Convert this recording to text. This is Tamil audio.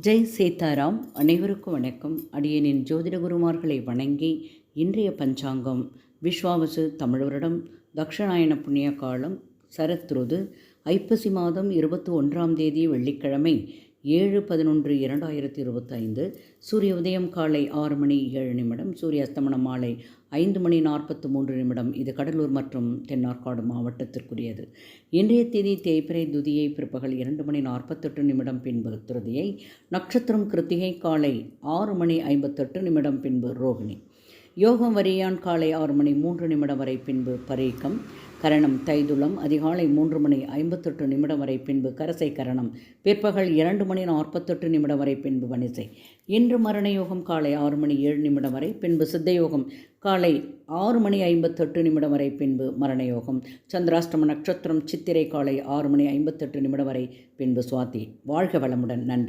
ஜெய் சீதாராம். அனைவருக்கும் வணக்கம். அடியனின் ஜோதிட குருமார்களை வணங்கி இன்றைய பஞ்சாங்கம் விஸ்வாவசு தமிழ் வருடம் தக்ஷணாயன புண்ணிய காலம் சரத்ருது ஐப்பசி மாதம் 21ஆம் தேதி வெள்ளிக்கிழமை 7/11/2025. சூரிய உதயம் காலை 6 மணி 7 நிமிடம், சூரிய அஸ்தமனம் மாலை 5 மணி 43 நிமிடம். இது கடலூர் மற்றும் தென்னார்காடு மாவட்டத்திற்குரியது. இன்றைய தேதி தேய்பிறை துதியை பிற்பகல் 2 மணி 48 நிமிடம் பின்பு திருதியை, நட்சத்திரம் கிருத்திகை காலை 6 மணி 58 நிமிடம் பின்பு ரோகிணி. யோகம் வரியான் காலை 6 மணி 3 நிமிடம் வரை பின்பு பரீக்கம். கரணம் தைதுளம் அதிகாலை 3 மணி 58 நிமிடம் வரை பின்பு கரசை கரணம். பிற்பகல் 2 மணி 48 நிமிடம் வரை பின்பு வனிசை. இன்று மரண யோகம் காலை 6 மணி 7 நிமிடம் வரை பின்பு சித்தயோகம் காலை 6 மணி 58 நிமிடம் வரை பின்பு மரண யோகம். சந்திராஷ்டம நட்சத்திரம் சித்திரை காலை 6 மணி 58 நிமிடம் வரை பின்பு சுவாதி. வாழ்க வளமுடன். நன்றி.